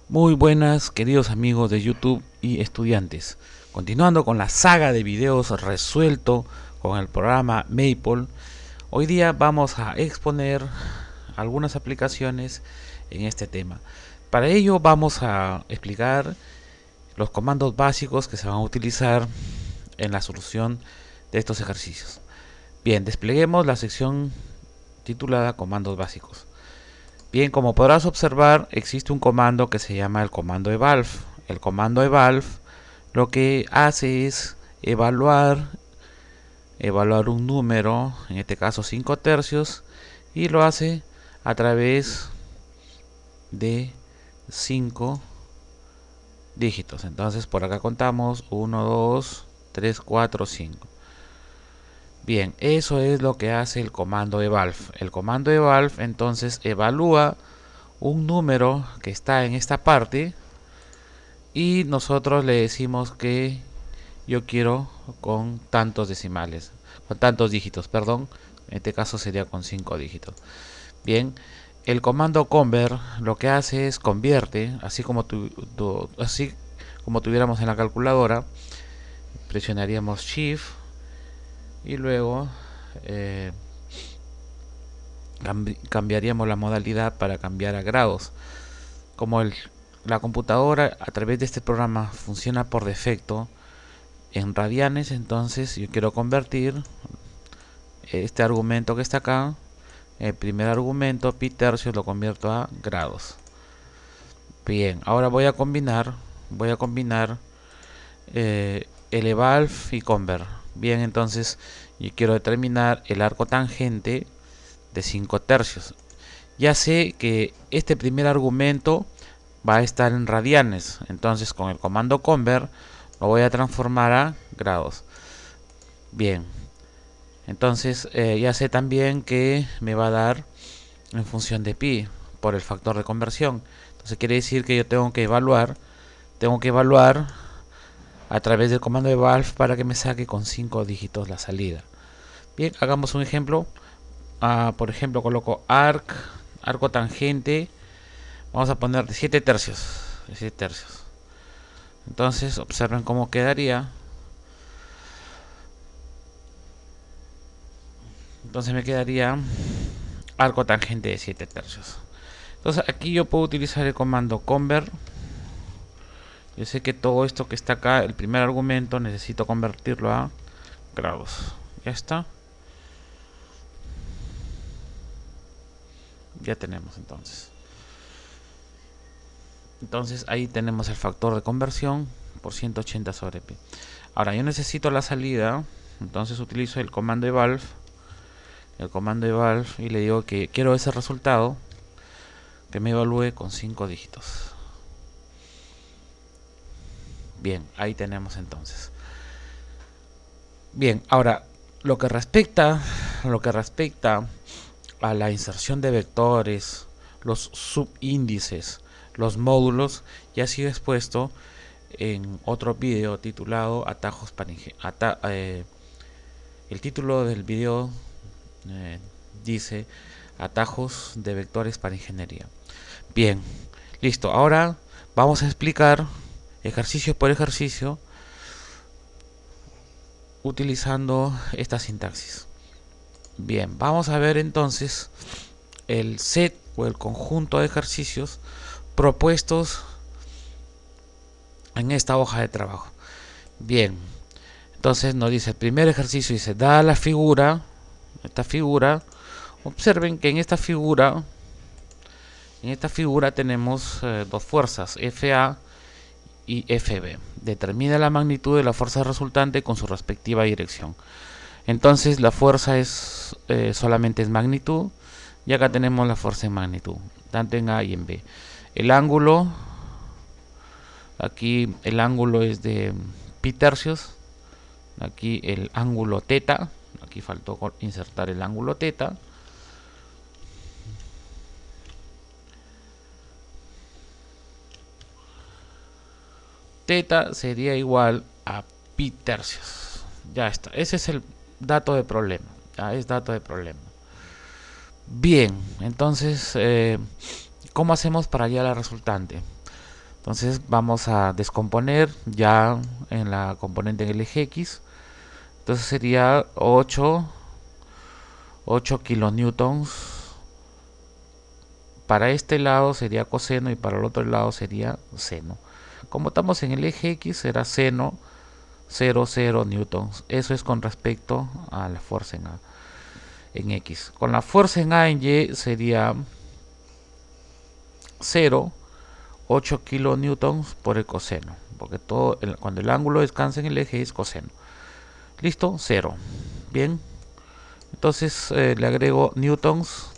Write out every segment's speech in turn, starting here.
Muy buenas, queridos amigos de YouTube y estudiantes. Continuando con la saga de videos resuelto con el programa Maple, hoy día vamos a exponer algunas aplicaciones en este tema. Para ello vamos a explicar los comandos básicos que se van a utilizar en la solución de estos ejercicios. Bien, despleguemos la sección titulada Comandos básicos. Bien, como podrás observar, existe un comando que se llama el comando evalve. El comando evalve lo que hace es evaluar un número, en este caso 5 tercios, y lo hace a través de 5 dígitos. Entonces por acá contamos 1, 2, 3, 4, 5. Bien, eso es lo que hace el comando evalve. El comando evalve entonces evalúa un número que está en esta parte y nosotros le decimos que yo quiero con tantos decimales, con tantos dígitos, perdón, en este caso sería con 5 dígitos. Bien, el comando convert lo que hace es convierte, así como tuviéramos en la calculadora, presionaríamos shift y luego cambiaríamos la modalidad para cambiar a grados. Como la computadora a través de este programa funciona por defecto en radianes, entonces yo quiero convertir este argumento que está acá, el primer argumento pi tercios, lo convierto a grados. Bien, ahora voy a combinar el evalve y convert. Bien, entonces yo quiero determinar el arco tangente de 5 tercios. Ya sé que este primer argumento va a estar en radianes, entonces con el comando convert lo voy a transformar a grados. Bien, entonces ya sé también que me va a dar en función de pi por el factor de conversión. Entonces quiere decir que yo tengo que evaluar a través del comando evalve para que me saque con 5 dígitos la salida. Bien, hagamos un ejemplo. Por ejemplo, coloco arco tangente, vamos a poner de 7 tercios. De 7 tercios. Entonces observen cómo quedaría. Entonces me quedaría arco tangente de 7 tercios. Entonces aquí yo puedo utilizar el comando convert. Yo sé que todo esto que está acá, el primer argumento, necesito convertirlo a grados. Ya está. Ya tenemos entonces. Entonces ahí tenemos el factor de conversión por 180 sobre pi. Ahora yo necesito la salida. Entonces utilizo el comando evalve. Y le digo que quiero ese resultado que me evalúe con 5 dígitos. Bien, ahí tenemos entonces. Bien, ahora lo que respecta a la inserción de vectores, los subíndices, los módulos, ya ha sido expuesto en otro video titulado atajos para el título del video dice atajos de vectores para ingeniería. Bien, listo. Ahora vamos a explicar ejercicio por ejercicio utilizando esta sintaxis. Bien, vamos a ver entonces el set o el conjunto de ejercicios propuestos en esta hoja de trabajo. Bien, entonces nos dice el primer ejercicio, dice dada la figura, esta figura, observen que en esta figura tenemos dos fuerzas, FA y FB. Determina la magnitud de la fuerza resultante con su respectiva dirección. Entonces la fuerza es solamente es magnitud y acá tenemos la fuerza en magnitud, tanto en A y en B. El ángulo, aquí el ángulo es de pi tercios, aquí el ángulo teta, aquí faltó insertar el ángulo teta. Teta sería igual a pi tercios. Ya está, ese es el dato de problema. Ya es dato de problema. Bien, entonces, ¿cómo hacemos para hallar la resultante? Entonces vamos a descomponer ya en la componente en el eje X. Entonces sería 8 kilonewtons. Para este lado sería coseno y para el otro lado sería seno. Como estamos en el eje X, será seno 0,0 newtons. Eso es con respecto a la fuerza en A, en X. Con la fuerza en A en Y sería 0,8 kilonewtons por el coseno, porque cuando el ángulo descansa en el eje es coseno. Listo, 0. Bien, entonces le agrego newtons.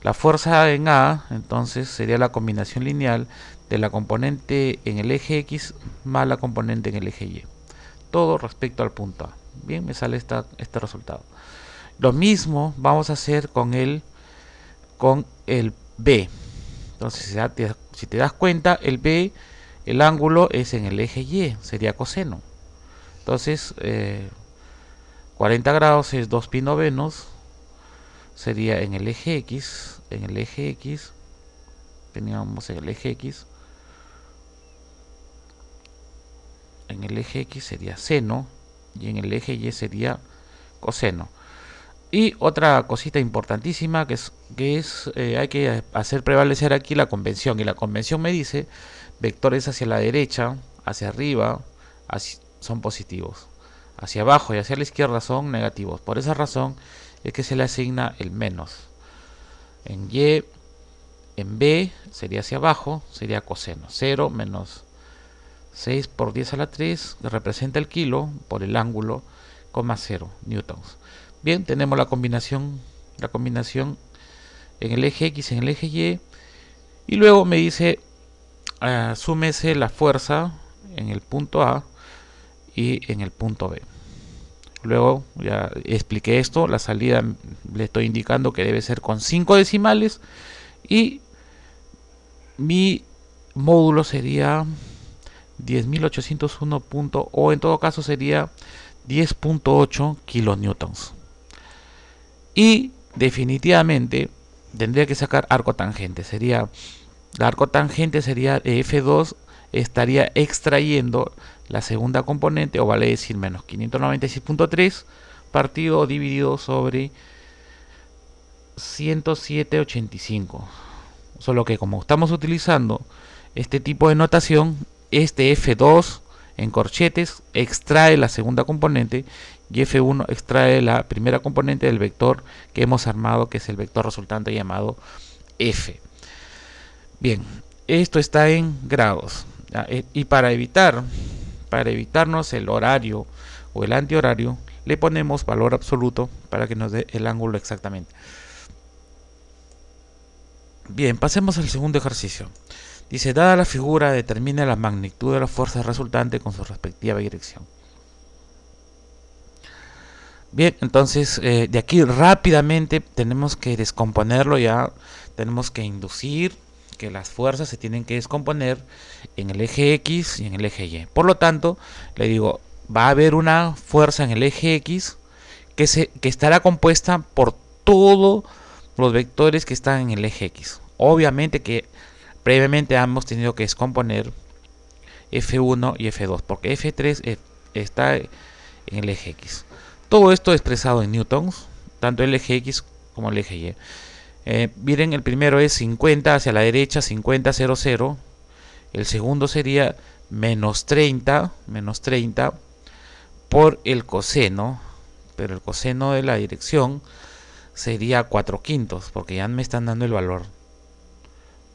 La fuerza en A entonces sería la combinación lineal de la componente en el eje X más la componente en el eje Y, todo respecto al punto A. Bien, me sale este resultado. Lo mismo vamos a hacer con el B. Entonces si te das cuenta, el B, el ángulo es en el eje Y, sería coseno. Entonces 40 grados es 2 pi novenos, sería en el eje X, teníamos en el eje X, sería seno y en el eje Y sería coseno. Y otra cosita importantísima que hay que hacer prevalecer aquí la convención, y la convención me dice vectores hacia la derecha, hacia arriba son positivos, hacia abajo y hacia la izquierda son negativos. Por esa razón es que se le asigna el menos. En B sería hacia abajo, sería coseno. 0 menos 6 por 10 a la 3 representa el kilo por el ángulo, 0 newtons. Bien, tenemos la combinación en el eje X, en el eje Y, y luego me dice súmese la fuerza en el punto A y en el punto B. Luego ya expliqué esto, la salida le estoy indicando que debe ser con 5 decimales y mi módulo sería 10.801. O en todo caso sería 10.8 kilonewtons. Y definitivamente tendría que sacar arco tangente. La arco tangente sería de F2, estaría extrayendo la segunda componente, o vale decir menos 596.3 partido o dividido sobre 107.85. Solo que como estamos utilizando este tipo de notación, este F2 en corchetes extrae la segunda componente y F1 extrae la primera componente del vector que hemos armado, que es el vector resultante llamado F. Bien, esto está en grados. Y para evitarnos el horario o el antihorario, le ponemos valor absoluto para que nos dé el ángulo exactamente. Bien, pasemos al segundo ejercicio. Dice, dada la figura, determina la magnitud de la fuerza resultante con su respectiva dirección. Bien, entonces de aquí rápidamente tenemos que descomponerlo ya. Tenemos que inducir que las fuerzas se tienen que descomponer en el eje X y en el eje Y. Por lo tanto, le digo, va a haber una fuerza en el eje X que estará compuesta por todos los vectores que están en el eje X. Obviamente que previamente hemos tenido que descomponer F1 y F2, porque F3 está en el eje X. Todo esto expresado en newtons, tanto el eje X como el eje Y. Miren, el primero es 50 hacia la derecha, 50, 0, 0. El segundo sería menos 30 por el coseno, pero el coseno de la dirección sería 4 quintos, porque ya me están dando el valor.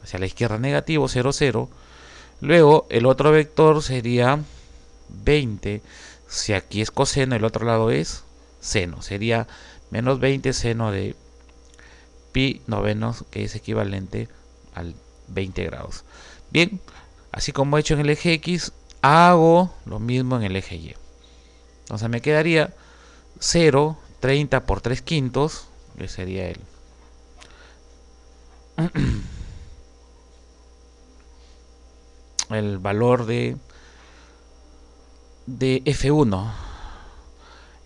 Hacia la izquierda negativo, 0, 0. Luego el otro vector sería 20. Si aquí es coseno, el otro lado es seno. Sería menos 20 seno de pi novenos, que es equivalente al 20 grados. Bien, así como he hecho en el eje X, hago lo mismo en el eje Y. Entonces me quedaría 0, 30 por 3 quintos, que sería el valor de F1.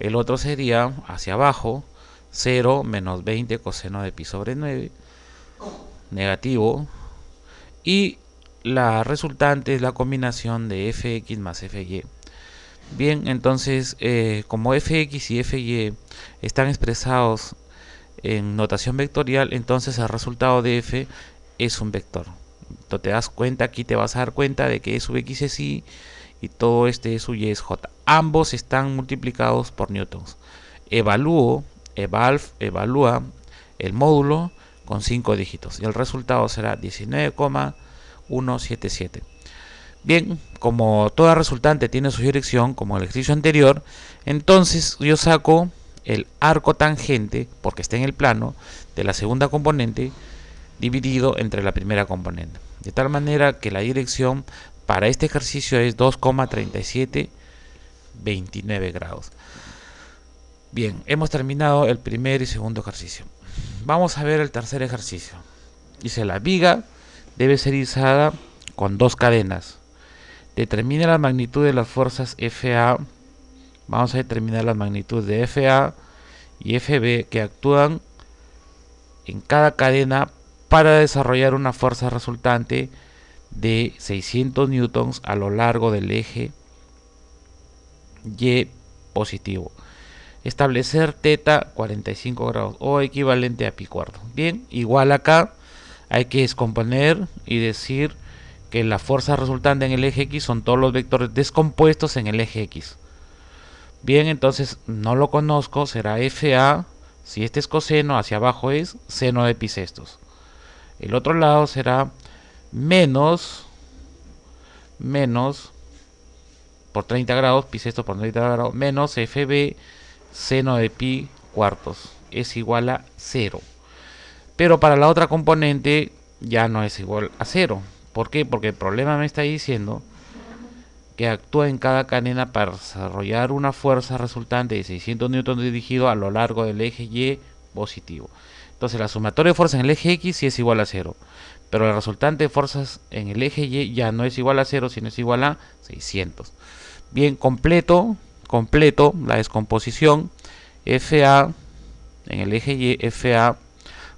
El otro sería hacia abajo 0 menos 20 coseno de pi sobre 9 negativo, y la resultante es la combinación de fx más fy. Bien, entonces como fx y fy están expresados en notación vectorial, entonces el resultado de f es un vector. Entonces te das cuenta, aquí te vas a dar cuenta de que E sub x es y todo este E sub y es j. Ambos están multiplicados por newtons. Evalúa el módulo con 5 dígitos y el resultado será 19,177. Bien, como toda resultante tiene su dirección, como el ejercicio anterior, entonces yo saco el arco tangente, porque está en el plano, de la segunda componente dividido entre la primera componente. De tal manera que la dirección para este ejercicio es 2,3729 grados. Bien, hemos terminado el primer y segundo ejercicio. Vamos a ver el tercer ejercicio. Dice: la viga debe ser izada con dos cadenas. Determina la magnitud de las fuerzas FA. Vamos a determinar la magnitud de FA y FB que actúan en cada cadena para desarrollar una fuerza resultante de 600 newtons a lo largo del eje Y positivo. Establecer θ 45 grados o equivalente a pi cuarto. Bien, igual acá hay que descomponer y decir que la fuerza resultante en el eje X son todos los vectores descompuestos en el eje X. Bien, entonces no lo conozco, será FA, si este es coseno, hacia abajo es seno de pi sextos. El otro lado será menos por 30 grados, pi sextos por 30 grados, menos FB, seno de pi cuartos, es igual a 0. Pero para la otra componente ya no es igual a 0. ¿Por qué? Porque el problema me está diciendo que actúa en cada cadena para desarrollar una fuerza resultante de 600 newtons dirigido a lo largo del eje Y positivo. Entonces la sumatoria de fuerzas en el eje X sí es igual a 0. Pero la resultante de fuerzas en el eje Y ya no es igual a 0, sino es igual a 600. Bien, completo la descomposición. FA en el eje Y, FA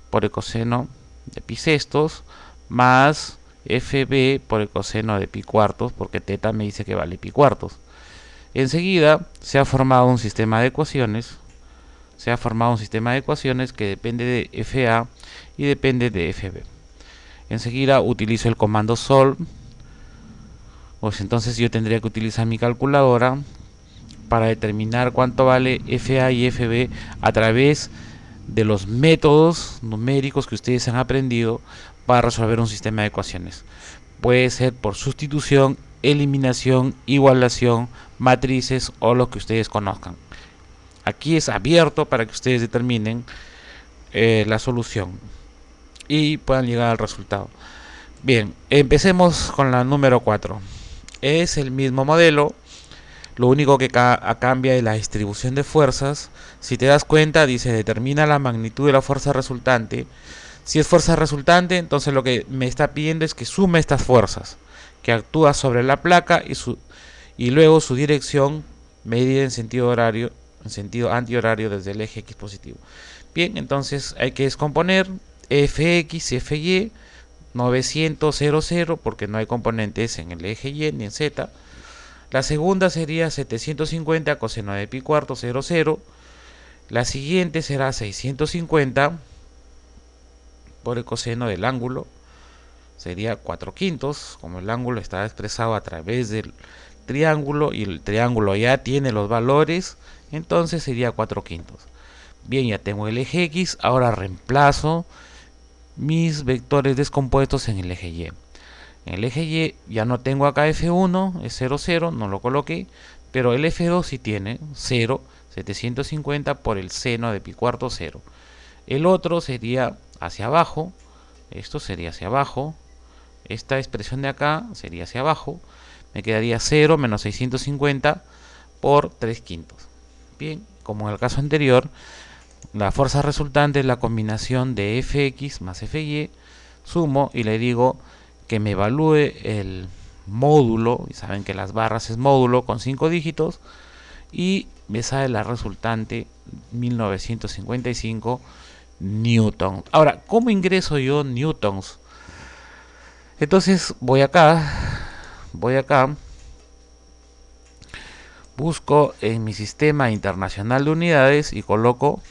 por el coseno de pi sextos más FB por el coseno de pi cuartos, porque θ me dice que vale pi cuartos. Enseguida se ha formado un sistema de ecuaciones. Que depende de FA y depende de FB. Enseguida utilizo el comando solve. Pues entonces yo tendría que utilizar mi calculadora para determinar cuánto vale FA y FB a través de los métodos numéricos que ustedes han aprendido para resolver un sistema de ecuaciones. Puede ser por sustitución, eliminación, igualación, matrices o lo que ustedes conozcan. Aquí es abierto para que ustedes determinen la solución y puedan llegar al resultado. Bien, empecemos con la número 4. Es el mismo modelo. Lo único que cambia es la distribución de fuerzas. Si te das cuenta, dice determina la magnitud de la fuerza resultante. Si es fuerza resultante, entonces lo que me está pidiendo es que sume estas fuerzas, que actúa sobre la placa y luego su dirección medida en sentido antihorario desde el eje X positivo. Bien, entonces hay que descomponer Fx y Fy, 900, 0, porque no hay componentes en el eje Y ni en Z. La segunda sería 750 coseno de pi cuarto, 0. La siguiente será 650 por el coseno del ángulo. Sería 4 quintos, como el ángulo está expresado a través del triángulo y el triángulo ya tiene los valores, entonces sería 4 quintos. Bien, ya tengo el eje X, ahora reemplazo mis vectores descompuestos en el eje Y. En el eje Y ya no tengo acá F1, es 0, no lo coloqué, pero el F2 sí tiene 0, 750 por el seno de pi cuarto, 0. El otro sería hacia abajo, esto sería hacia abajo, esta expresión de acá sería hacia abajo, me quedaría 0 menos 650 por 3 quintos. Bien, como en el caso anterior, la fuerza resultante es la combinación de Fx más Fy, sumo y le digo que me evalúe el módulo, y saben que las barras es módulo con 5 dígitos, y me sale la resultante 1955 newton. Ahora, ¿cómo ingreso yo newtons? Entonces voy acá, busco en mi sistema internacional de unidades y coloco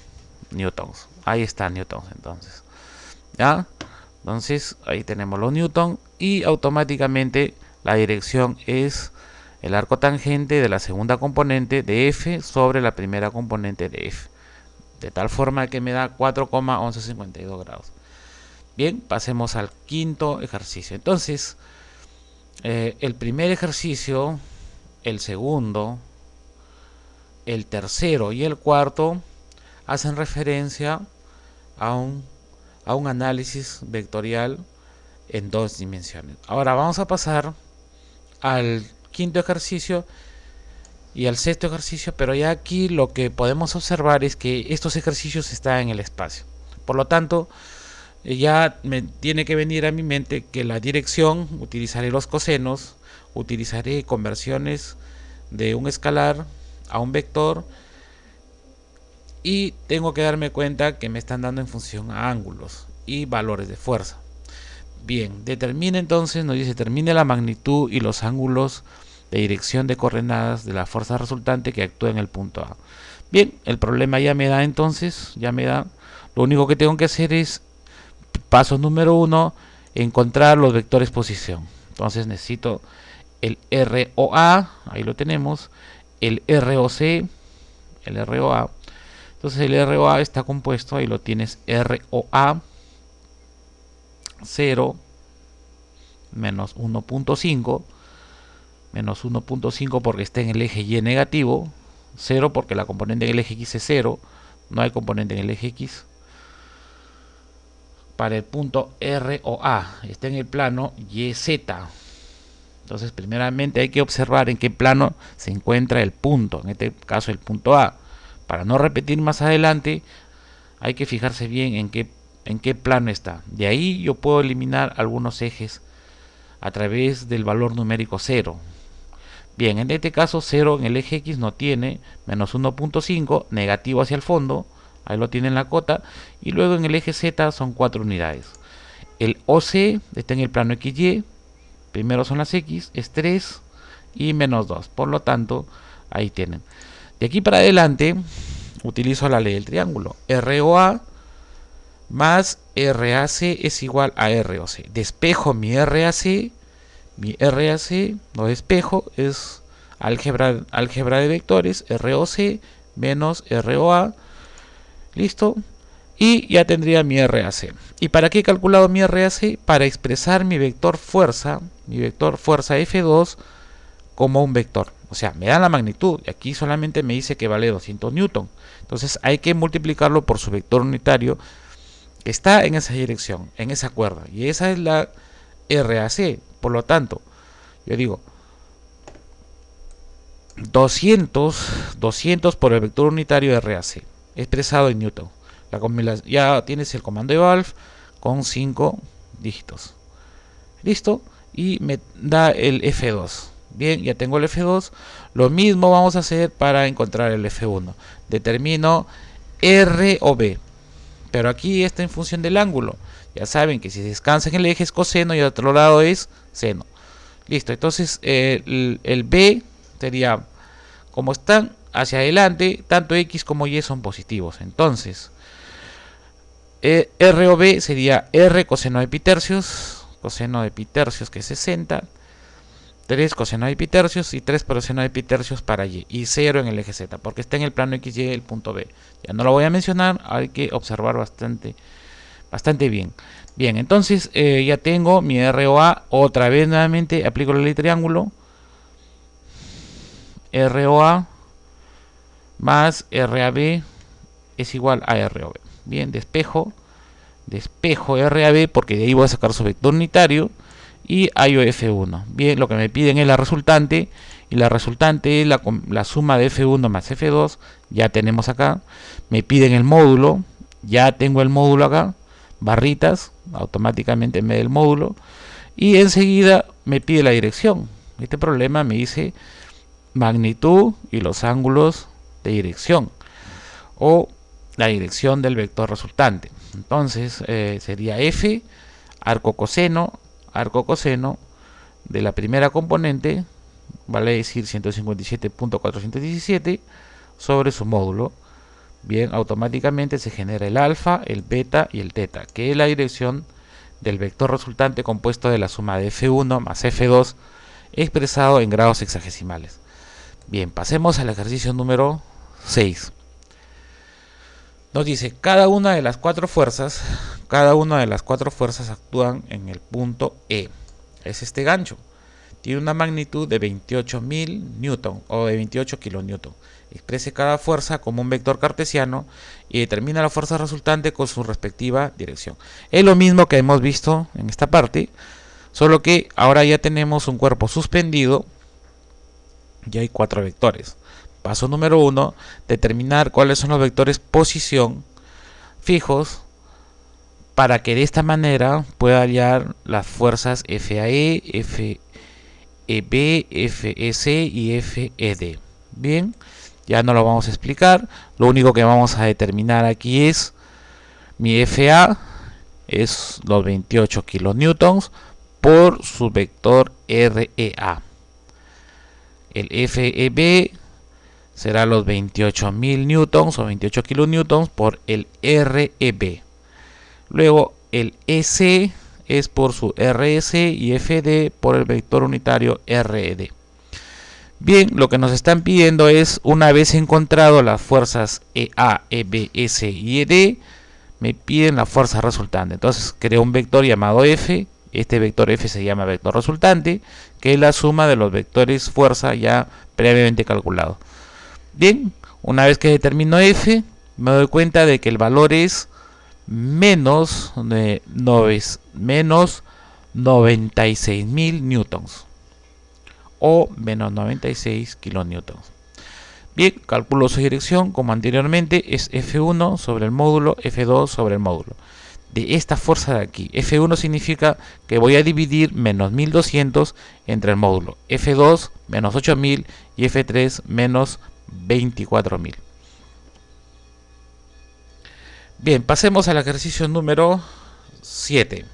newtons. Ahí está newtons, entonces. ¿Ya? Entonces ahí tenemos los newtons y automáticamente la dirección es el arco tangente de la segunda componente de F sobre la primera componente de F. De tal forma que me da 4,1152 grados. Bien, pasemos al quinto ejercicio. Entonces, el primer ejercicio, el segundo, el tercero y el cuarto hacen referencia a un análisis vectorial en dos dimensiones. Ahora vamos a pasar al quinto ejercicio y al sexto ejercicio, pero ya aquí lo que podemos observar es que estos ejercicios están en el espacio. Por lo tanto, ya me tiene que venir a mi mente que la dirección, utilizaré los cosenos, utilizaré conversiones de un escalar a un vector y tengo que darme cuenta que me están dando en función a ángulos y valores de fuerza. Bien, determine entonces, nos dice, determine la magnitud y los ángulos de dirección de coordenadas de la fuerza resultante que actúa en el punto A. Bien, el problema ya me da entonces, lo único que tengo que hacer es, paso número 1, encontrar los vectores posición. Entonces necesito el ROA, ahí lo tenemos, el ROC, el ROA. Entonces el ROA está compuesto, ahí lo tienes, ROA 0 menos 1.5, menos 1.5 porque está en el eje Y negativo, 0 porque la componente en el eje X es 0, no hay componente en el eje X. Para el punto ROA está en el plano YZ. Entonces primeramente hay que observar en qué plano se encuentra el punto, en este caso el punto A. Para no repetir más adelante hay que fijarse bien en qué plano está. De ahí yo puedo eliminar algunos ejes a través del valor numérico 0. Bien, en este caso 0 en el eje X no tiene, menos 1.5, negativo hacia el fondo, ahí lo tiene en la cota, y luego en el eje Z son 4 unidades. El OC está en el plano XY, primero son las X, es 3 y menos 2, por lo tanto, ahí tienen. De aquí para adelante, utilizo la ley del triángulo, ROA más RAC es igual a ROC. Despejo mi RAC, lo despejo, es álgebra de vectores, ROC menos ROA, listo, y ya tendría mi RAC. ¿Y para qué he calculado mi RAC? Para expresar mi vector fuerza F2 como un vector. O sea, me da la magnitud, y aquí solamente me dice que vale 200 newton. Entonces hay que multiplicarlo por su vector unitario, que está en esa dirección, en esa cuerda, y esa es la RAC. Por lo tanto, yo digo 200 por el vector unitario RAC, expresado en newton. Ya tienes el comando evalv con 5 dígitos. Listo, y me da el F2. Bien, ya tengo el F2. Lo mismo vamos a hacer para encontrar el F1. Determino R o B, pero aquí está en función del ángulo. Ya saben que si descansa en el eje es coseno y al otro lado es seno. Listo, entonces el B sería, como están hacia adelante, tanto X como Y son positivos. Entonces, R o B sería R coseno de pi tercios que es 60, 3 coseno de pi tercios y 3 coseno de pi tercios para Y, y 0 en el eje Z, porque está en el plano XY el punto B. Ya no lo voy a mencionar, hay que observar bastante bien. Bien, entonces ya tengo mi ROA, otra vez nuevamente aplico la ley triángulo, ROA más RAB es igual a ROB. Bien, despejo RAB porque de ahí voy a sacar su vector unitario y hallo F1. Bien, lo que me piden es la resultante, y la resultante es la suma de F1 más F2, ya tenemos acá. Me piden el módulo, ya tengo el módulo acá, barritas, automáticamente me da el módulo, y enseguida me pide la dirección. Este problema me dice magnitud y los ángulos de dirección, o la dirección del vector resultante. Entonces sería F, arco coseno, arco coseno de la primera componente, vale decir 157.417, sobre su módulo. Bien, automáticamente se genera el alfa, el beta y el teta, que es la dirección del vector resultante compuesto de la suma de F1 más F2 expresado en grados sexagesimales. Bien, pasemos al ejercicio número 6. Nos dice, cada una de las cuatro fuerzas actúan en el punto E. Es este gancho. Tiene una magnitud de 28.000 newton o de 28 kilonewton. Exprese cada fuerza como un vector cartesiano y determina la fuerza resultante con su respectiva dirección. Es lo mismo que hemos visto en esta parte, solo que ahora ya tenemos un cuerpo suspendido y hay cuatro vectores. Paso número 1, determinar cuáles son los vectores posición fijos para que de esta manera pueda hallar las fuerzas FAE, FEB, FEC y FED. Bien, ya no lo vamos a explicar. Lo único que vamos a determinar aquí es mi FA es los 28 kilonewtons por su vector REA. El FEB será los 28.000 newtons o 28 kilonewtons por el REB. Luego el EC es por su RS y FD por el vector unitario RED. Bien, lo que nos están pidiendo es, una vez encontrado las fuerzas EA, EB, S y ED, me piden la fuerza resultante. Entonces creo un vector llamado F. Este vector F se llama vector resultante, que es la suma de los vectores fuerza ya previamente calculado. Bien, una vez que determino F, me doy cuenta de que el valor es menos 96.000 newtons o menos 96 kilonewtons. Bien, calculo su dirección como anteriormente, es F1 sobre el módulo, F2 sobre el módulo de esta fuerza de aquí. F1 significa que voy a dividir menos 1200 entre el módulo, F2 menos 8000 y F3 menos 24.000. Bien, pasemos al ejercicio número 7.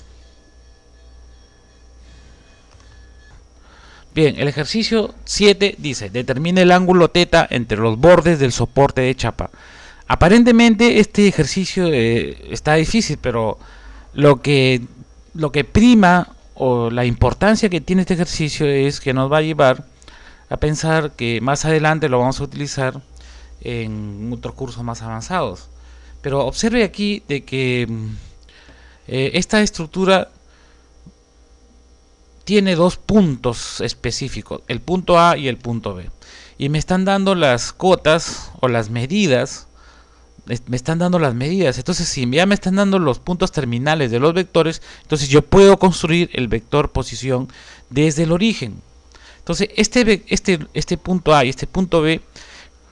Bien, el ejercicio 7 dice, determine el ángulo θ entre los bordes del soporte de chapa. Aparentemente este ejercicio está difícil, pero lo que prima o la importancia que tiene este ejercicio es que nos va a llevar a pensar que más adelante lo vamos a utilizar en otros cursos más avanzados. Pero observe aquí de que esta estructura tiene dos puntos específicos, el punto A y el punto B. Y me están dando las cotas o las medidas. Entonces si ya me están dando los puntos terminales de los vectores, entonces yo puedo construir el vector posición desde el origen. Entonces este punto A y este punto B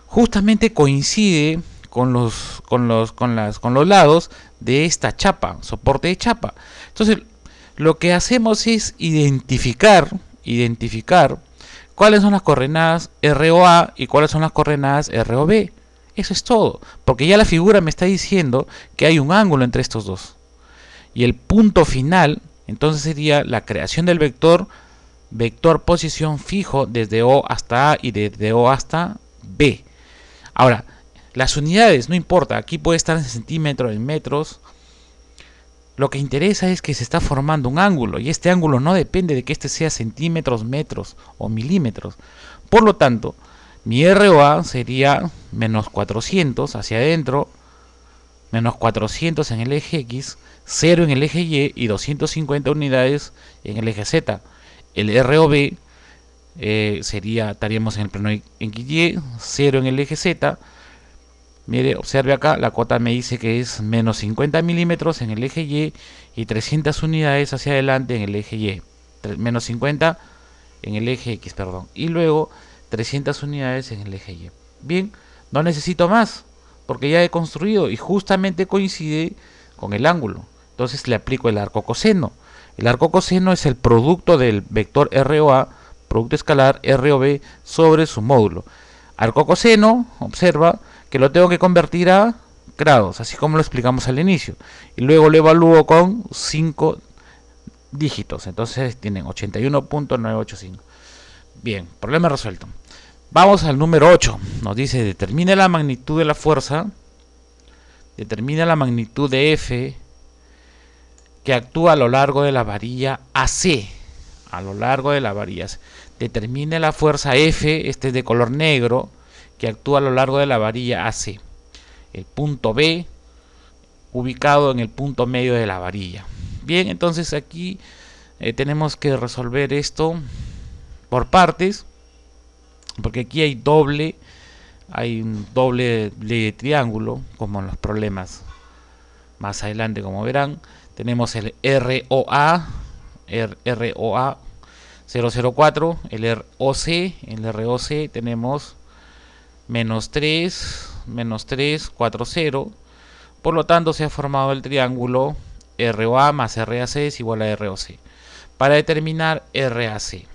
justamente coincide con los lados de esta chapa, soporte de chapa. Entonces lo que hacemos es identificar cuáles son las coordenadas ROA y cuáles son las coordenadas ROB. Eso es todo, porque ya la figura me está diciendo que hay un ángulo entre estos dos. Y el punto final, entonces sería la creación del vector posición fijo desde O hasta A y desde O hasta B. Ahora, las unidades no importa, aquí puede estar en centímetros, en metros. Lo que interesa es que se está formando un ángulo, y este ángulo no depende de que este sea centímetros, metros o milímetros. Por lo tanto, mi ROA sería menos 400 hacia adentro, menos 400 en el eje X, 0 en el eje Y 250 unidades en el eje Z. El ROB estaríamos en el plano XY, 0 en el eje Z. Mire, observe acá, la cota me dice que es menos 50 milímetros en el eje y 300 unidades hacia adelante en el eje Y. Menos 50 en el eje X, perdón. Y luego 300 unidades en el eje Y. Bien, no necesito más, porque ya he construido y justamente coincide con el ángulo. Entonces le aplico el arco coseno. El arco coseno es el producto del vector ROA, producto escalar ROB sobre su módulo. Arco coseno, observa que lo tengo que convertir a grados, así como lo explicamos al inicio. Y luego lo evalúo con 5 dígitos, entonces tienen 81.985. Bien, problema resuelto. Vamos al número 8. Nos dice: determina la magnitud de la fuerza, determina la magnitud de F que actúa a lo largo de la varilla AC. A lo largo de la varilla AC. Determine la fuerza F, este es de color negro, que actúa a lo largo de la varilla AC. El punto B, ubicado en el punto medio de la varilla. Bien, entonces aquí tenemos que resolver esto por partes, porque aquí hay un doble de triángulo, como en los problemas más adelante, como verán. Tenemos el ROA 004, el ROC, tenemos menos 3, 4, 0. Por lo tanto, se ha formado el triángulo ROA más RAC es igual a ROC. Para determinar RAC.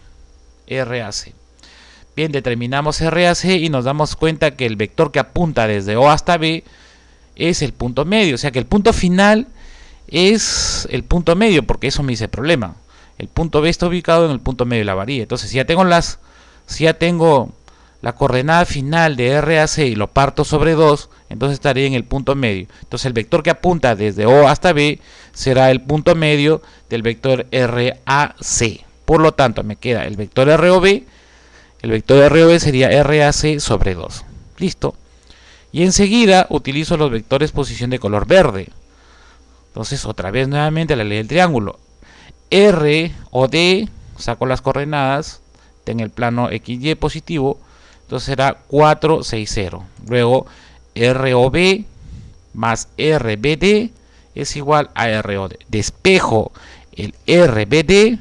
Bien, determinamos RAC y nos damos cuenta que el vector que apunta desde O hasta B es el punto medio. O sea que el punto final es el punto medio, porque eso me dice el problema. El punto B está ubicado en el punto medio de la varilla. Entonces, si ya tengo la coordenada final de RAC y lo parto sobre 2, entonces estaría en el punto medio. Entonces el vector que apunta desde O hasta B será el punto medio del vector RAC. Por lo tanto, me queda el vector ROB. El vector ROB sería RAC sobre 2. Listo. Y enseguida utilizo los vectores posición de color verde. Entonces, otra vez nuevamente la ley del triángulo. R o D, saco las coordenadas en el plano XY positivo. Entonces será 4, 6, 0. Luego ROB más RBD es igual a ROD. Despejo el RBD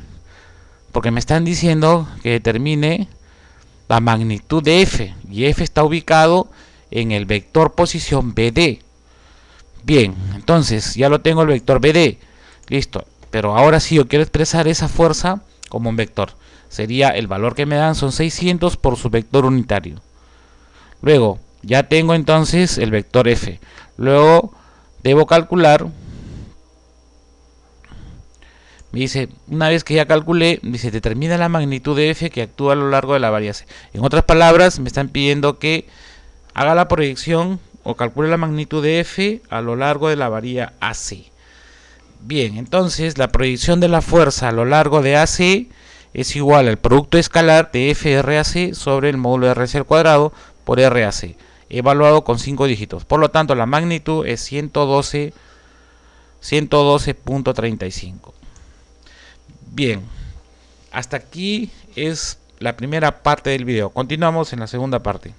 porque me están diciendo que determine la magnitud de F. Y F está ubicado en el vector posición BD. Bien, entonces ya lo tengo el vector BD. Listo. Pero ahora sí yo quiero expresar esa fuerza como un vector. Sería el valor que me dan son 600 por su vector unitario. Luego ya tengo entonces el vector F. Luego debo calcular. Me dice, una vez que ya calculé, dice, determina la magnitud de F que actúa a lo largo de la varilla C. En otras palabras, me están pidiendo que haga la proyección o calcule la magnitud de F a lo largo de la varilla AC. Bien, entonces la proyección de la fuerza a lo largo de AC es igual al producto escalar de FRAC sobre el módulo de RC al cuadrado por RAC, evaluado con 5 dígitos. Por lo tanto, la magnitud es 112.35. Bien, hasta aquí es la primera parte del video. Continuamos en la segunda parte.